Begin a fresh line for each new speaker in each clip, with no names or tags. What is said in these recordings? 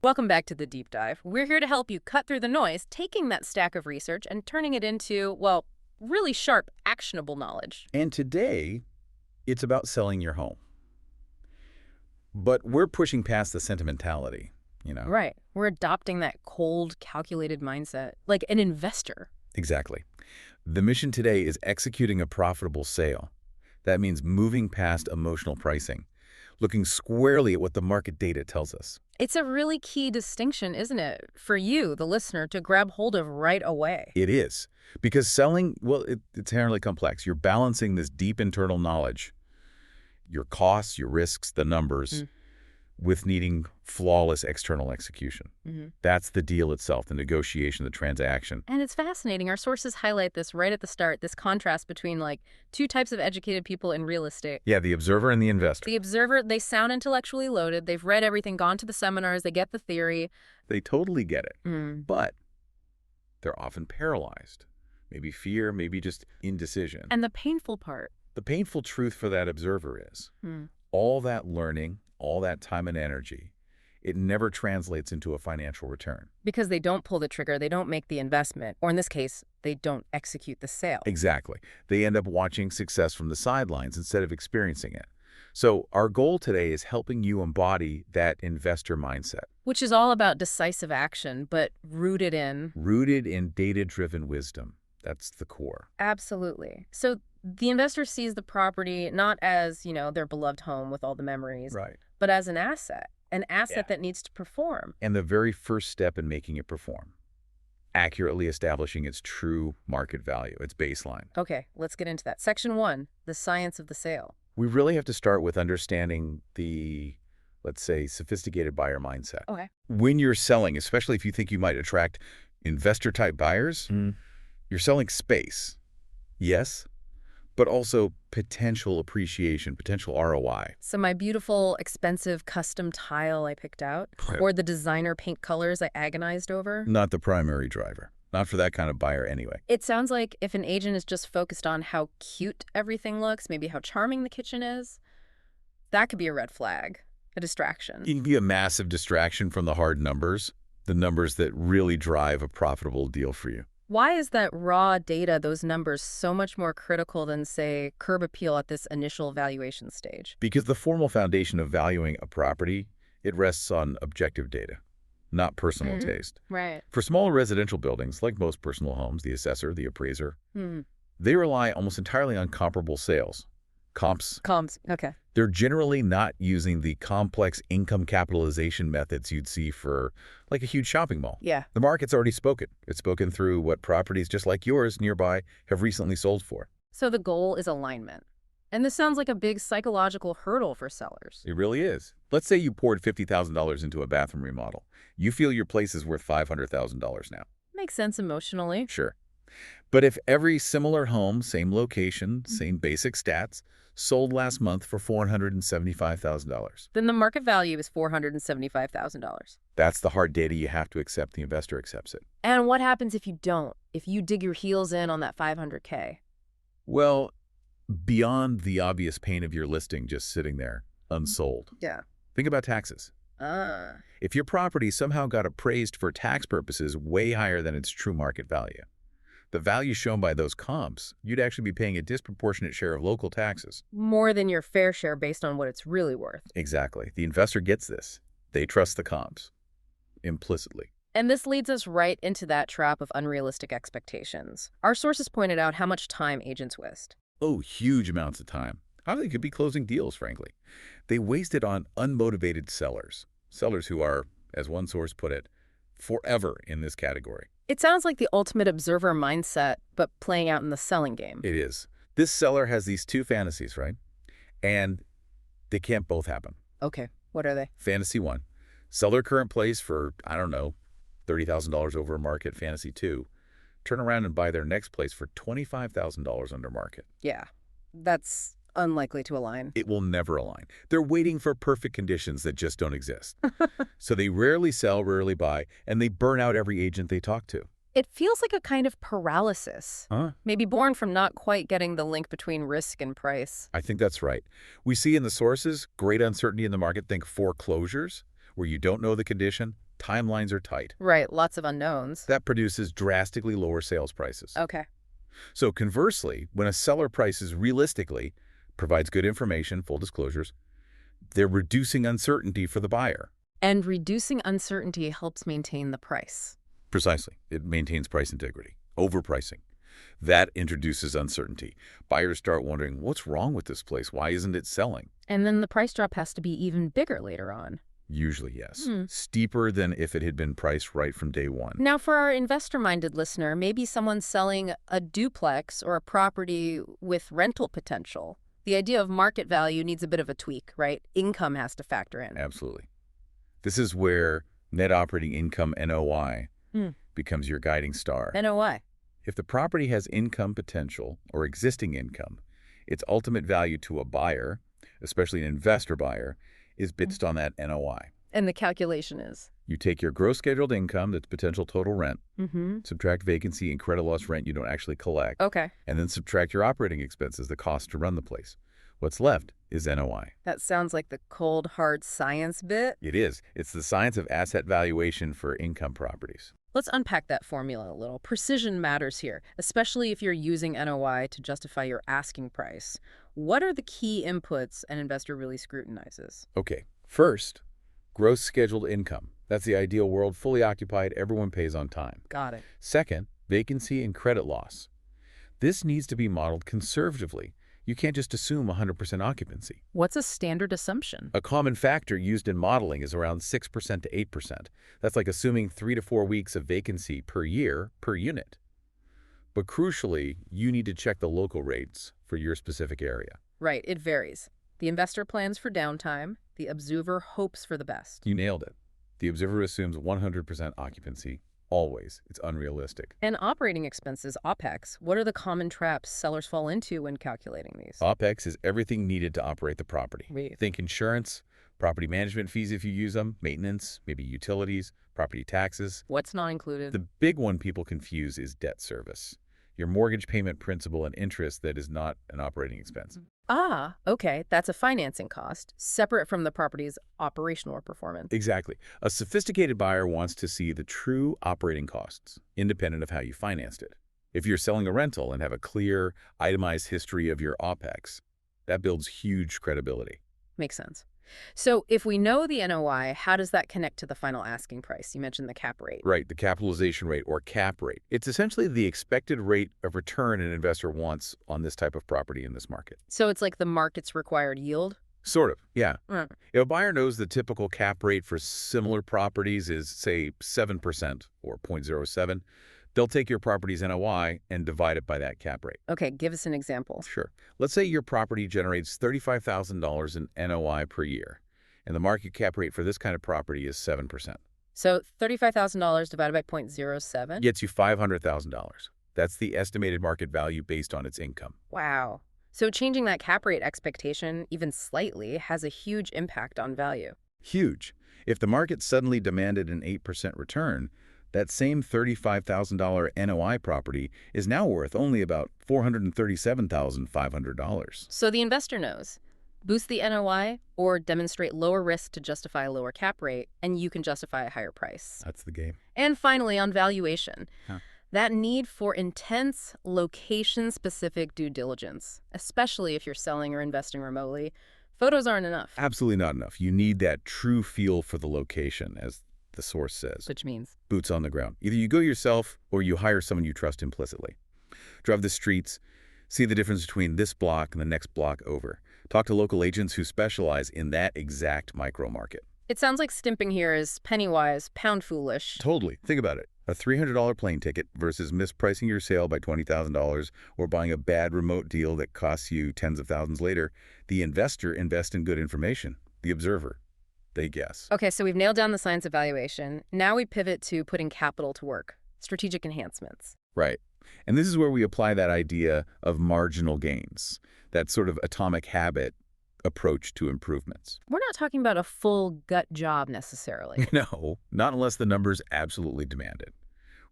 Welcome back to the deep dive. We're here to help you cut through the noise, taking that stack of research and turning it into, well, really sharp, actionable knowledge.
And today, it's about selling your home. But we're pushing past the sentimentality.
Right. We're adopting that cold, calculated mindset, like an investor.
Exactly. The mission today is executing a profitable sale. That means moving past emotional pricing, looking squarely at what the market data tells us.
It's a really key distinction, isn't it, for you, the listener, to grab hold of right away.
It is. Because selling, well, it's inherently complex. You're balancing this deep internal knowledge, your costs, your risks, the numbers, with needing flawless external execution. That's the deal itself, the negotiation, the transaction.
And it's fascinating. Our sources highlight this right at the start, this contrast between, like, two types of educated people in real estate.
Yeah, the observer and the investor.
The observer, they sound intellectually loaded. They've read everything, gone to the seminars, they get the theory.
They totally get it. But they're often paralyzed. Maybe fear, maybe just indecision.
And the painful part.
The painful truth for that observer is all that learning, all that time and energy, it never translates into a financial return.
Because they don't pull the trigger, they don't make the investment, or in this case, they don't execute the sale.
Exactly. They end up watching success from the sidelines instead of experiencing it. So our goal today is helping you embody that investor mindset.
Which is all about decisive action, but rooted in
Data-driven wisdom. That's the core.
Absolutely. So the investor sees the property not as, their beloved home with all the memories,
Right.
but as an asset that needs to perform.
And the very first step in making it perform, accurately establishing its true market value, its baseline.
Okay, let's get into that. Section 1, the science of the sale.
We really have to start with understanding the, let's say, sophisticated buyer mindset.
Okay.
When you're selling, especially if you think you might attract investor-type buyers, you're selling space, yes, but also potential appreciation, potential ROI.
So my beautiful, expensive custom tile I picked out, or the designer paint colors I agonized over.
Not the primary driver. Not for that kind of buyer anyway.
It sounds like if an agent is just focused on how cute everything looks, maybe how charming the kitchen is, that could be a red flag, a distraction.
It can be a massive distraction from the hard numbers, the numbers that really drive a profitable deal for you.
Why is that raw data, those numbers, so much more critical than, say, curb appeal at this initial valuation stage?
Because the formal foundation of valuing a property, it rests on objective data, not personal taste.
Right.
For smaller residential buildings, like most personal homes, the assessor, the appraiser, they rely almost entirely on comparable sales. Comps.
Okay.
They're generally not using the complex income capitalization methods you'd see for, like, a huge shopping mall.
Yeah.
The market's already spoken. It's spoken through what properties just like yours nearby have recently sold for.
So the goal is alignment. And this sounds like a big psychological hurdle for sellers.
It really is. Let's say you poured $50,000 into a bathroom remodel. You feel your place is worth $500,000 now.
Makes sense emotionally.
Sure. But if every similar home, same location, same basic stats, sold last month for $475,000.
Then the market value is $475,000.
That's the hard data you have to accept. The investor accepts it.
And what happens if you don't? If you dig your heels in on that $500K?
Well, beyond the obvious pain of your listing just sitting there, unsold.
Yeah.
Think about taxes. If your property somehow got appraised for tax purposes way higher than its true market value, the value shown by those comps, you'd actually be paying a disproportionate share of local taxes.
More than your fair share based on what it's really worth.
Exactly. The investor gets this. They trust the comps, implicitly.
And this leads us right into that trap of unrealistic expectations. Our sources pointed out how much time agents waste.
Oh, huge amounts of time. How they could be closing deals, frankly. They waste it on unmotivated sellers. Sellers who are, as one source put it, forever in this category.
It sounds like the ultimate observer mindset, but playing out in the selling game.
It is. This seller has these two fantasies, right? And they can't both happen.
Okay, what are they?
Fantasy 1, sell their current place for, I don't know, $30,000 over market. Fantasy 2, turn around and buy their next place for $25,000 under market.
Yeah, that's unlikely to align.
It will never align. They're waiting for perfect conditions that just don't exist. So they rarely sell, rarely buy, and they burn out every agent they talk to.
It feels like a kind of paralysis.
Huh?
Maybe born from not quite getting the link between risk and price.
I think that's right. We see in the sources great uncertainty in the market. Think foreclosures, where you don't know the condition, timelines are tight.
Right, lots of unknowns.
That produces drastically lower sales prices.
Okay.
So conversely, when a seller prices realistically, provides good information, full disclosures, they're reducing uncertainty for the buyer.
And reducing uncertainty helps maintain the price.
Precisely. It maintains price integrity. Overpricing. That introduces uncertainty. Buyers start wondering, what's wrong with this place? Why isn't it selling?
And then the price drop has to be even bigger later on.
Usually, yes. Steeper than if it had been priced right from day one.
Now, for our investor-minded listener, maybe someone's selling a duplex or a property with rental potential. The idea of market value needs a bit of a tweak, right? Income has to factor in.
Absolutely. This is where net operating income, NOI, becomes your guiding star.
NOI.
If the property has income potential or existing income, its ultimate value to a buyer, especially an investor buyer, is based on that NOI.
And the calculation is?
You take your gross scheduled income, that's potential total rent, subtract vacancy and credit loss rent you don't actually collect,
Okay.
and then subtract your operating expenses, the cost to run the place. What's left is NOI.
That sounds like the cold, hard science bit.
It is. It's the science of asset valuation for income properties.
Let's unpack that formula a little. Precision matters here, especially if you're using NOI to justify your asking price. What are the key inputs an investor really scrutinizes?
Okay. First, gross scheduled income. That's the ideal world, fully occupied, everyone pays on time.
Got it.
Second, vacancy and credit loss. This needs to be modeled conservatively. You can't just assume 100% occupancy.
What's a standard assumption?
A common factor used in modeling is around 6% to 8%. That's like assuming 3 to 4 weeks of vacancy per year per unit. But crucially, you need to check the local rates for your specific area.
Right, it varies. The investor plans for downtime. The observer hopes for the best.
You nailed it. The observer assumes 100% occupancy. Always. It's unrealistic.
And operating expenses, OPEX, what are the common traps sellers fall into when calculating these?
OPEX is everything needed to operate the property.
Right.
Think insurance, property management fees if you use them, maintenance, maybe utilities, property taxes.
What's not included?
The big one people confuse is debt service. Your mortgage payment principal and interest that is not an operating expense.
Ah, okay. That's a financing cost, separate from the property's operational performance.
Exactly. A sophisticated buyer wants to see the true operating costs, independent of how you financed it. If you're selling a rental and have a clear, itemized history of your OPEX, that builds huge credibility.
Makes sense. So if we know the NOI, how does that connect to the final asking price? You mentioned the cap rate.
Right, the capitalization rate or cap rate. It's essentially the expected rate of return an investor wants on this type of property in this market.
So it's like the market's required yield?
Sort of, yeah.
Mm.
If a buyer knows the typical cap rate for similar properties is, say, 7% or 0.07, they'll take your property's NOI and divide it by that cap rate.
Okay, give us an example.
Sure. Let's say your property generates $35,000 in NOI per year, and the market cap rate for this kind of property is 7%.
So $35,000 divided by 0.07?
Gets you $500,000. That's the estimated market value based on its income.
Wow. So changing that cap rate expectation even slightly has a huge impact on value.
Huge. If the market suddenly demanded an 8% return, that same $35,000 NOI property is now worth only about $437,500.
So the investor knows. Boost the NOI or demonstrate lower risk to justify a lower cap rate, and you can justify a higher price.
That's the game.
And finally, on valuation.
Huh.
That need for intense, location-specific due diligence, especially if you're selling or investing remotely. Photos aren't enough.
Absolutely not enough. You need that true feel for the location, as the source says.
Which means?
Boots on the ground. Either you go yourself or you hire someone you trust implicitly. Drive the streets, see the difference between this block and the next block over. Talk to local agents who specialize in that exact micro market.
It sounds like stimping here is penny-wise, pound-foolish.
Totally. Think about it. A $300 plane ticket versus mispricing your sale by $20,000 or buying a bad remote deal that costs you tens of thousands later. The investor invests in good information. The observer, they guess.
Okay, so we've nailed down the science of valuation. Now we pivot to putting capital to work, strategic enhancements.
Right. And this is where we apply that idea of marginal gains, that sort of atomic habit approach to improvements.
We're not talking about a full gut job necessarily.
No, not unless the numbers absolutely demand it.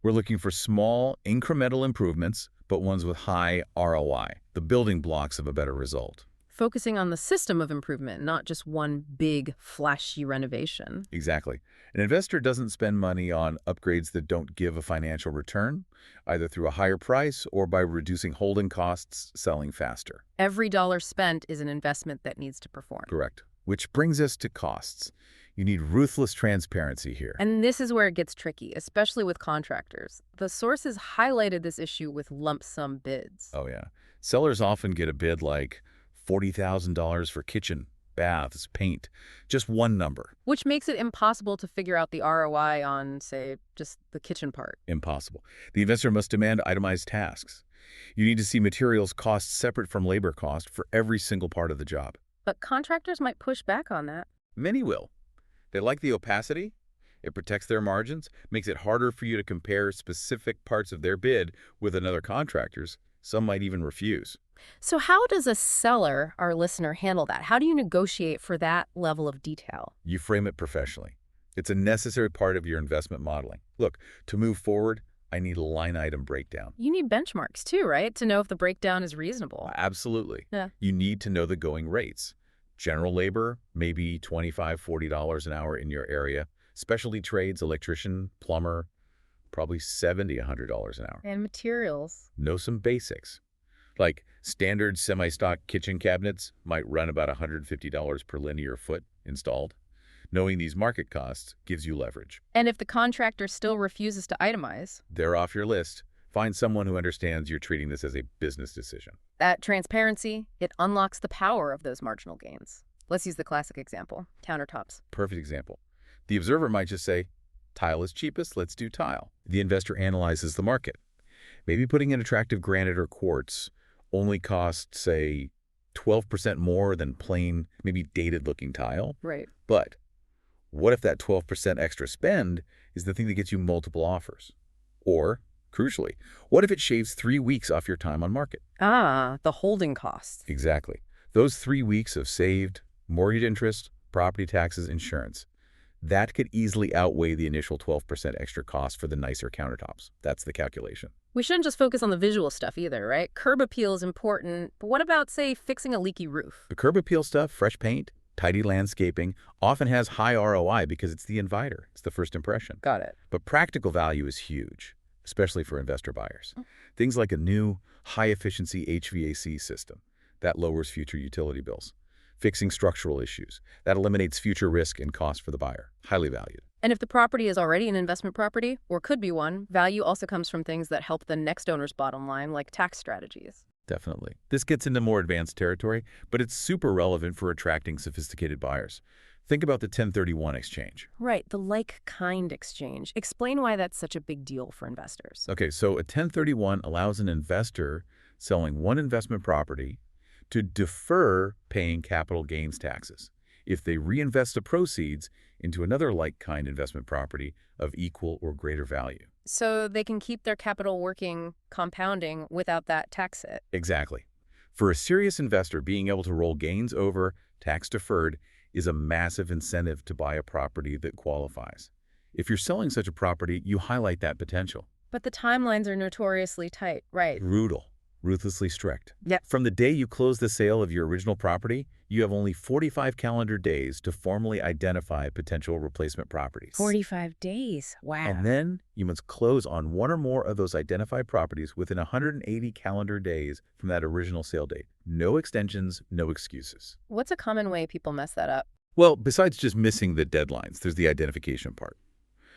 We're looking for small, incremental improvements, but ones with high ROI, the building blocks of a better result.
Focusing on the system of improvement, not just one big, flashy renovation.
Exactly. An investor doesn't spend money on upgrades that don't give a financial return, either through a higher price or by reducing holding costs, selling faster.
Every dollar spent is an investment that needs to perform.
Correct. Which brings us to costs. You need ruthless transparency here.
And this is where it gets tricky, especially with contractors. The sources highlighted this issue with lump sum bids.
Oh, yeah. Sellers often get a bid like $40,000 for kitchen, baths, paint. Just one number.
Which makes it impossible to figure out the ROI on, say, just the kitchen part.
Impossible. The investor must demand itemized tasks. You need to see materials costs separate from labor cost for every single part of the job.
But contractors might push back on that.
Many will. They like the opacity. It protects their margins, makes it harder for you to compare specific parts of their bid with another contractor's. Some might even refuse.
So how does a seller, our listener, handle that? How do you negotiate for that level of detail?
You frame it professionally. It's a necessary part of your investment modeling. Look, to move forward, I need a line item breakdown.
You need benchmarks too, right? To know if the breakdown is reasonable.
Absolutely.
Yeah.
You need to know the going rates. General labor, maybe $25, $40 an hour in your area. Specialty trades, electrician, plumber, probably $70, $100 an hour.
And materials.
Know some basics. Like standard semi-stock kitchen cabinets might run about $150 per linear foot installed. Knowing these market costs gives you leverage.
And if the contractor still refuses to itemize,
They're off your list. Find someone who understands you're treating this as a business decision.
that transparency, it unlocks the power of those marginal gains. Let's use the classic example, countertops.
Perfect example. The observer might just say, tile is cheapest, let's do tile. The investor analyzes the market. Maybe putting in attractive granite or quartz only costs, say, 12% more than plain, maybe dated-looking tile.
Right.
But what if that 12% extra spend is the thing that gets you multiple offers? Or, crucially, what if it shaves 3 weeks off your time on market?
Ah, the holding costs.
Exactly. Those 3 weeks of saved mortgage interest, property taxes, insurance, that could easily outweigh the initial 12% extra cost for the nicer countertops. That's the calculation.
We shouldn't just focus on the visual stuff either, right? Curb appeal is important, but what about, say, fixing a leaky roof?
The curb appeal stuff, fresh paint, tidy landscaping, often has high ROI because it's the inviter. It's the first impression.
Got it.
But practical value is huge, especially for investor buyers. Things like a new, high-efficiency HVAC system. That lowers future utility bills. Fixing structural issues. That eliminates future risk and cost for the buyer. Highly valued.
And if the property is already an investment property, or could be one, value also comes from things that help the next owner's bottom line, like tax strategies.
Definitely. This gets into more advanced territory, but it's super relevant for attracting sophisticated buyers. Think about the 1031 exchange.
Right, the like-kind exchange. Explain why that's such a big deal for investors.
Okay, so a 1031 allows an investor selling one investment property to defer paying capital gains taxes if they reinvest the proceeds into another like-kind investment property of equal or greater value.
So they can keep their capital working, compounding, without that tax hit.
Exactly. For a serious investor, being able to roll gains over tax-deferred is a massive incentive to buy a property that qualifies. If you're selling such a property, you highlight that potential.
But the timelines are notoriously tight, right?
Brutal. Ruthlessly strict.
Yep.
From the day you close the sale of your original property, you have only 45 calendar days to formally identify potential replacement properties.
45 days. Wow.
And then you must close on one or more of those identified properties within 180 calendar days from that original sale date. No extensions, no excuses.
What's a common way people mess that up?
Well, besides just missing the deadlines, there's the identification part.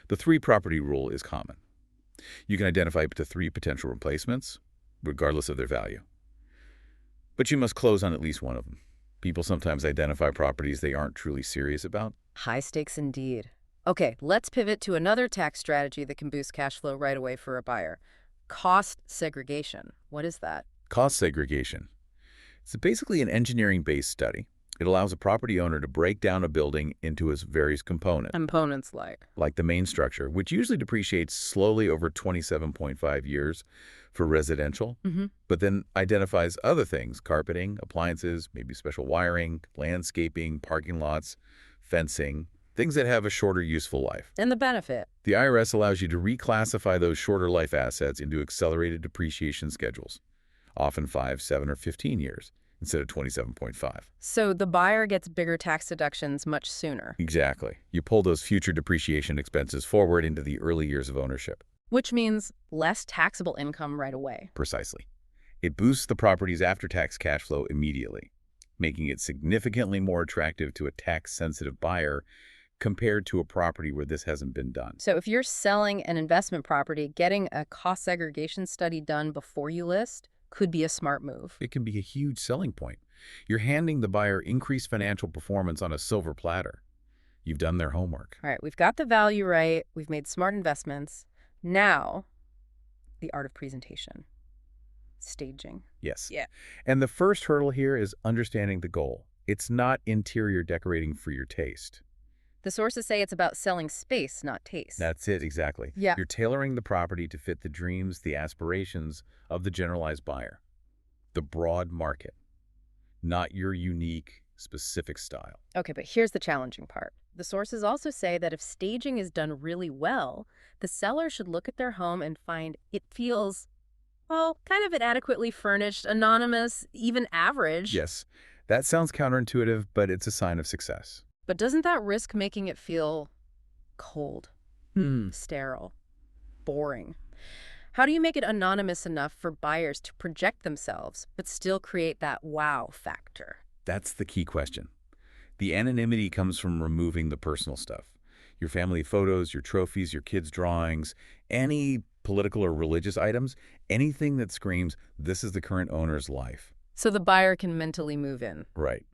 The 3-property rule is common. You can identify up to 3 potential replacements, regardless of their value. But you must close on at least one of them. People sometimes identify properties they aren't truly serious about.
High stakes indeed. Okay, let's pivot to another tax strategy that can boost cash flow right away for a buyer. Cost segregation. What is that?
Cost segregation. It's basically an engineering-based study. It allows a property owner to break down a building into its various components.
Components like
the main structure, which usually depreciates slowly over 27.5 years for residential, but then identifies other things, carpeting, appliances, maybe special wiring, landscaping, parking lots, fencing, things that have a shorter useful life.
And the benefit?
The IRS allows you to reclassify those shorter life assets into accelerated depreciation schedules, often 5, 7, or 15 years, instead of 27.5.
So the buyer gets bigger tax deductions much sooner,
Exactly. You pull those future depreciation expenses forward into the early years of ownership.
which means less taxable income right away.
Precisely. It boosts the property's after-tax cash flow immediately, making it significantly more attractive to a tax-sensitive buyer compared to a property where this hasn't been done.
So if you're selling an investment property, getting a cost segregation study done before you list could be a smart move.
It can be a huge selling point. You're handing the buyer increased financial performance on a silver platter. You've done their homework.
All right, we've got the value right. We've made smart investments. Now, the art of presentation. Staging.
Yes.
Yeah.
And the first hurdle here is understanding the goal. It's not interior decorating for your taste.
The sources say it's about selling space, not taste.
That's it, exactly.
Yeah.
You're tailoring the property to fit the dreams, the aspirations of the generalized buyer. The broad market, not your unique, specific style.
Okay, but here's the challenging part. The sources also say that if staging is done really well, the seller should look at their home and find it feels, well, kind of inadequately furnished, anonymous, even average.
Yes, that sounds counterintuitive, but it's a sign of success.
But doesn't that risk making it feel cold, sterile, boring? How do you make it anonymous enough for buyers to project themselves, but still create that wow factor?
That's the key question. The anonymity comes from removing the personal stuff. Your family photos, your trophies, your kids' drawings, any political or religious items, anything that screams, this is the current owner's life.
So the buyer can mentally move in.
Right.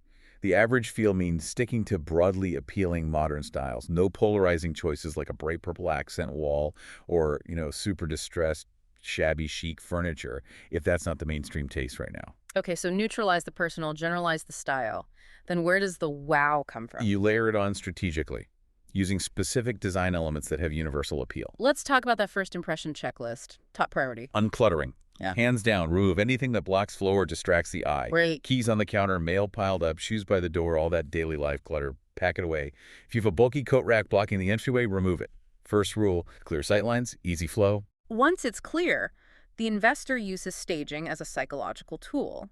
The average feel means sticking to broadly appealing modern styles. No polarizing choices like a bright purple accent wall or, super distressed, shabby chic furniture, if that's not the mainstream taste right now.
Okay, so neutralize the personal, generalize the style. Then where does the wow come from?
You layer it on strategically, using specific design elements that have universal appeal.
Let's talk about that first impression checklist. Top priority.
Uncluttering.
Yeah.
Hands down, remove anything that blocks flow or distracts the eye.
Great.
Keys on the counter, mail piled up, shoes by the door, all that daily life clutter, pack it away. If you have a bulky coat rack blocking the entryway, remove it. First rule, clear sightlines, easy flow.
Once it's clear, the investor uses staging as a psychological tool.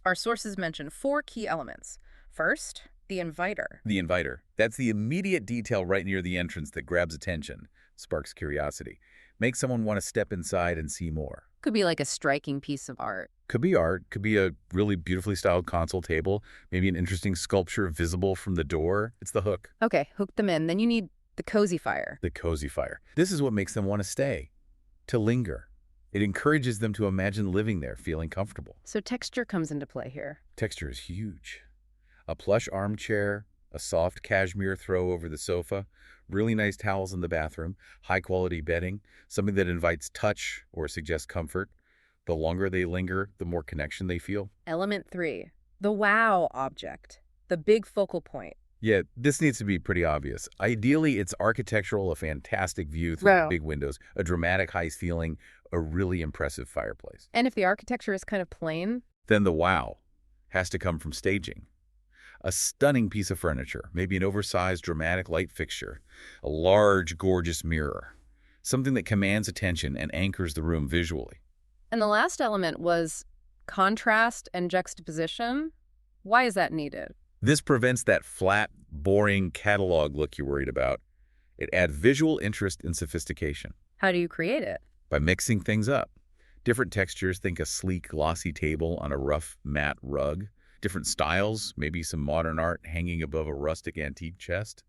Our sources mention 4 key elements. First, the inviter.
The inviter. That's the immediate detail right near the entrance that grabs attention, sparks curiosity, makes someone want to step inside and see more.
Could be like a striking piece of art.
Could be art, could be a really beautifully styled console table, maybe an interesting sculpture visible from the door. It's the hook.
Okay, hook them in. Then you need the cozy fire.
The cozy fire. This is what makes them want to stay, to linger. It encourages them to imagine living there, feeling comfortable.
So texture comes into play here.
Texture is huge. A plush armchair, a soft cashmere throw over the sofa, really nice towels in the bathroom, high-quality bedding, something that invites touch or suggests comfort. The longer they linger, the more connection they feel.
Element 3, the wow object, the big focal point.
Yeah, this needs to be pretty obvious. Ideally, it's architectural, a fantastic view through
Wow.
big windows, a dramatic high ceiling, a really impressive fireplace.
And if the architecture is kind of plain,
Then the wow has to come from staging. A stunning piece of furniture, maybe an oversized dramatic light fixture, a large, gorgeous mirror, something that commands attention and anchors the room visually.
and the last element was contrast and juxtaposition. Why is that needed?
This prevents that flat, boring catalog look you're worried about. It adds visual interest and sophistication
How do you create it?
by mixing things up. Different textures, think a sleek, glossy table on a rough, matte rug. Different styles, maybe some modern art hanging above a rustic antique chest.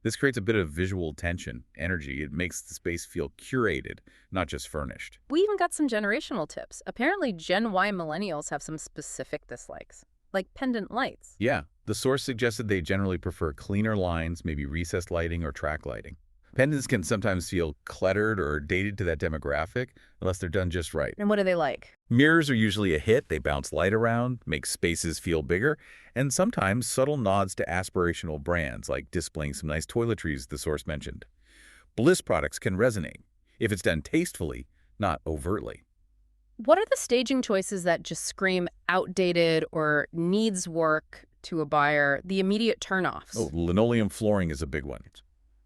This creates a bit of visual tension, energy. It makes the space feel curated, not just furnished.
We even got some generational tips. Apparently, Gen Y millennials have some specific dislikes, like pendant lights.
Yeah, the source suggested they generally prefer cleaner lines, maybe recessed lighting or track lighting. Pendants can sometimes feel cluttered or dated to that demographic unless they're done just right.
And what do they like?
Mirrors are usually a hit. They bounce light around, make spaces feel bigger, and sometimes subtle nods to aspirational brands like displaying some nice toiletries the source mentioned. Bliss products can resonate if it's done tastefully, not overtly.
What are the staging choices that just scream outdated or needs work to a buyer, the immediate turnoffs?
Oh, linoleum flooring is a big one.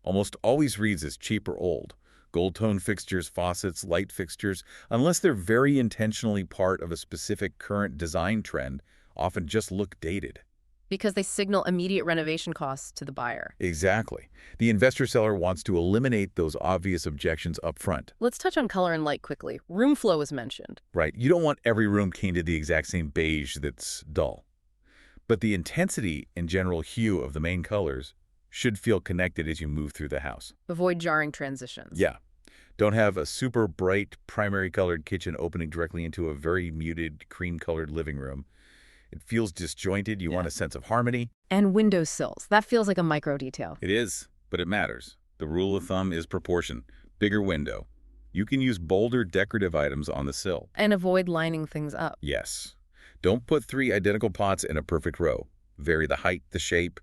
Almost always reads as cheap or old. Gold tone fixtures, faucets, light fixtures, unless they're very intentionally part of a specific current design trend, often just look dated.
Because they signal immediate renovation costs to the buyer.
Exactly. The investor-seller wants to eliminate those obvious objections up front.
Let's touch on color and light quickly. Room flow was mentioned.
Right. You don't want every room painted the exact same beige that's dull. But the intensity and general hue of the main colors should feel connected as you move through the house.
Avoid jarring transitions.
Yeah. Don't have a super bright primary colored kitchen opening directly into a very muted cream-colored living room. It feels disjointed. You want a sense of harmony.
And window sills. That feels like a micro detail.
It is, but it matters. The rule of thumb is proportion. Bigger window. You can use bolder decorative items on the sill.
And avoid lining things up.
Yes. Don't put 3 identical pots in a perfect row. Vary the height, the shape.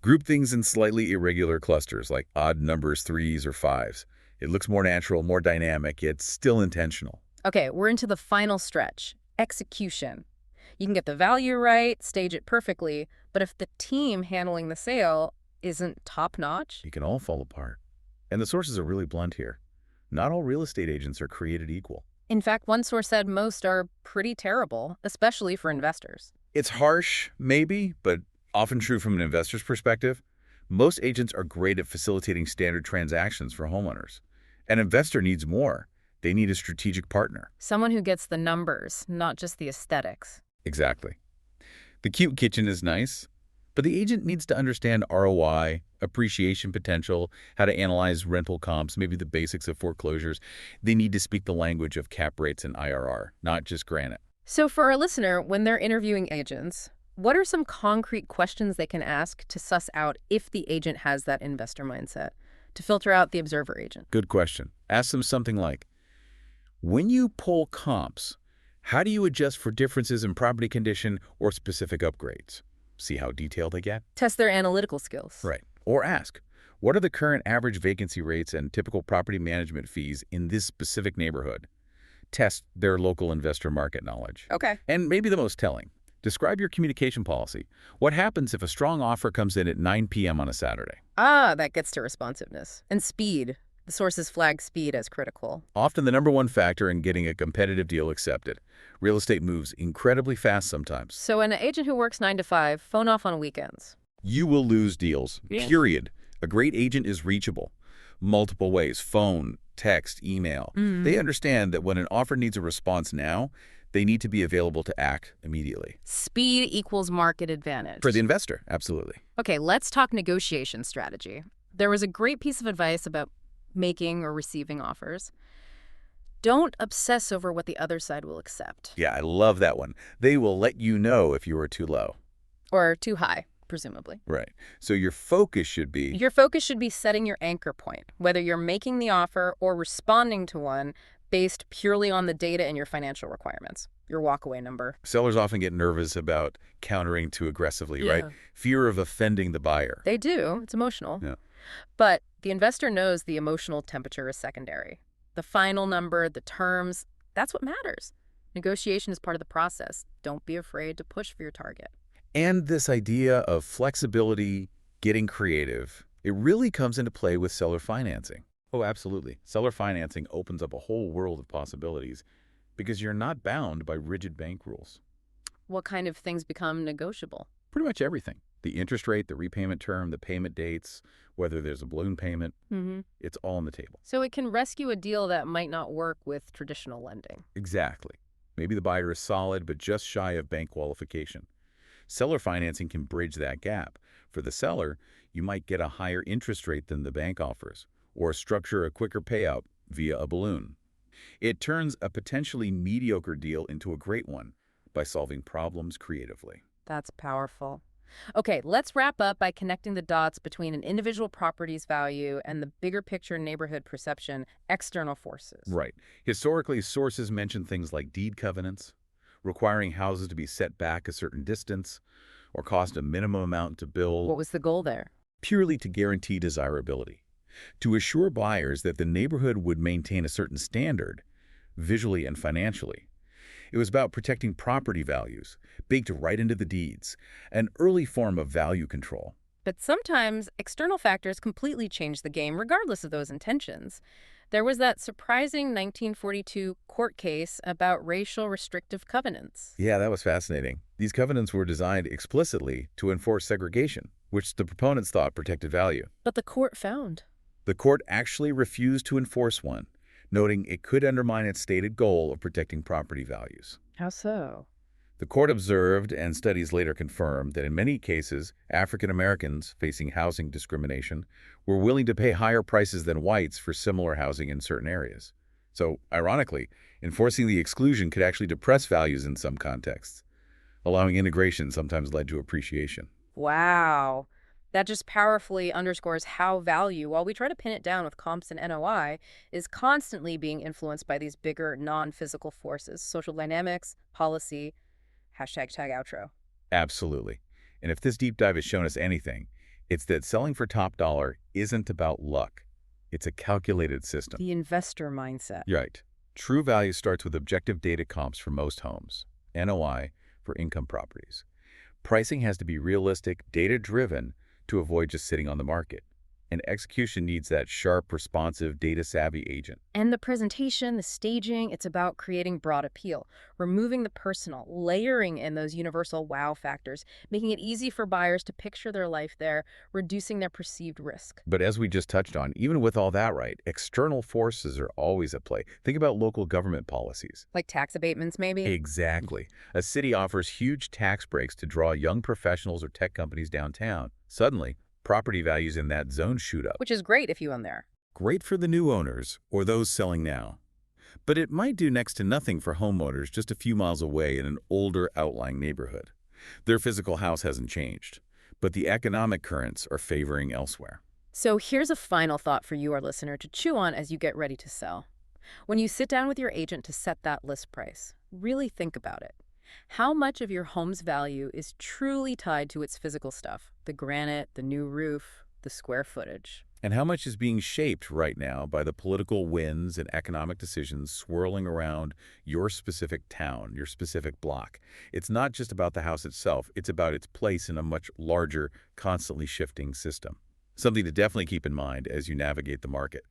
Group things in slightly irregular clusters, like odd numbers 3s or 5s. It looks more natural, more dynamic, yet still intentional.
Okay, we're into the final stretch. Execution. You can get the value right, stage it perfectly, but if the team handling the sale isn't top-notch,
It can all fall apart. And the sources are really blunt here. Not all real estate agents are created equal.
in fact, one source said most are pretty terrible, especially for investors.
It's harsh, maybe, but often true from an investor's perspective. Most agents are great at facilitating standard transactions for homeowners. An investor needs more. They need a strategic partner.
Someone who gets the numbers, not just the aesthetics.
Exactly. The cute kitchen is nice, but the agent needs to understand ROI, appreciation potential, how to analyze rental comps, maybe the basics of foreclosures. They need to speak the language of cap rates and IRR, not just granite.
So for our listener, when they're interviewing agents, what are some concrete questions they can ask to suss out if the agent has that investor mindset, to filter out the observer agent?
Good question. Ask them something like, when you pull comps, how do you adjust for differences in property condition or specific upgrades? See how detailed they get?
Test their analytical skills.
Right. Or ask, what are the current average vacancy rates and typical property management fees in this specific neighborhood? Test their local investor market knowledge.
Okay.
And maybe the most telling, describe your communication policy. What happens if a strong offer comes in at 9 p.m. on a Saturday?
That gets to responsiveness. And speed. The sources flag speed as critical.
Often the #1 factor in getting a competitive deal accepted. Real estate moves incredibly fast sometimes.
So an agent who works 9 to 5, phone off on weekends.
You will lose deals, period. A great agent is reachable. Multiple ways, phone, text, email. They understand that when an offer needs a response now, they need to be available to act immediately.
Speed equals market advantage.
For the investor, absolutely.
Okay, let's talk negotiation strategy. There was a great piece of advice about making or receiving offers. Don't obsess over what the other side will accept.
Yeah, I love that one. They will let you know if you are too low.
Or too high, presumably.
Right. So your focus should be...
Your focus should be setting your anchor point, whether you're making the offer or responding to one based purely on the data and your financial requirements, your walkaway number.
Sellers often get nervous about countering too aggressively, right? Fear of offending the buyer.
They do. It's emotional.
Yeah.
But the investor knows the emotional temperature is secondary. The final number, the terms, that's what matters. Negotiation is part of the process. Don't be afraid to push for your target.
And this idea of flexibility, getting creative, it really comes into play with seller financing. Oh, absolutely. Seller financing opens up a whole world of possibilities because you're not bound by rigid bank rules.
What kind of things become negotiable?
Pretty much everything. The interest rate, the repayment term, the payment dates, whether there's a balloon payment, it's all on the table.
So it can rescue a deal that might not work with traditional lending.
Exactly. Maybe the buyer is solid but just shy of bank qualification. Seller financing can bridge that gap. For the seller, you might get a higher interest rate than the bank offers, or structure a quicker payout via a balloon. It turns a potentially mediocre deal into a great one by solving problems creatively.
That's powerful. Okay, let's wrap up by connecting the dots between an individual property's value and the bigger picture neighborhood perception, external forces.
Right. Historically, sources mention things like deed covenants, requiring houses to be set back a certain distance, or cost a minimum amount to build.
What was the goal there?
Purely to guarantee desirability, to assure buyers that the neighborhood would maintain a certain standard, visually and financially. It was about protecting property values, baked right into the deeds, an early form of value control.
But sometimes external factors completely change the game regardless of those intentions. There was that surprising 1942 court case about racial restrictive covenants.
Yeah, that was fascinating. These covenants were designed explicitly to enforce segregation, which the proponents thought protected value.
But the court found.
The court actually refused to enforce one, noting it could undermine its stated goal of protecting property values.
How so?
The court observed, and studies later confirmed, that in many cases, African Americans facing housing discrimination were willing to pay higher prices than whites for similar housing in certain areas. So, ironically, enforcing the exclusion could actually depress values in some contexts. Allowing integration sometimes led to appreciation.
Wow. That just powerfully underscores how value, while we try to pin it down with comps and NOI, is constantly being influenced by these bigger non-physical forces, social dynamics, policy, hashtag tag outro.
Absolutely. And if this deep dive has shown us anything, it's that selling for top dollar isn't about luck. It's a calculated system.
The investor mindset.
Right. True value starts with objective data comps for most homes, NOI for income properties. Pricing has to be realistic, data-driven to avoid just sitting on the market. And execution needs that sharp, responsive, data-savvy agent.
And the presentation, the staging, it's about creating broad appeal, removing the personal, layering in those universal wow factors, making it easy for buyers to picture their life there, reducing their perceived risk.
But as we just touched on, even with all that right, external forces are always at play. Think about local government policies.
Like tax abatements, maybe?
Exactly. A city offers huge tax breaks to draw young professionals or tech companies downtown. Suddenly, property values in that zone shoot up.
Which is great if you own there.
Great for the new owners or those selling now. But it might do next to nothing for homeowners just a few miles away in an older outlying neighborhood. Their physical house hasn't changed, but the economic currents are favoring elsewhere.
So here's a final thought for you, our listener, to chew on as you get ready to sell. When you sit down with your agent to set that list price, really think about it. How much of your home's value is truly tied to its physical stuff? The granite, the new roof, the square footage.
And how much is being shaped right now by the political winds and economic decisions swirling around your specific town, your specific block? It's not just about the house itself, it's about its place in a much larger, constantly shifting system. Something to definitely keep in mind as you navigate the market.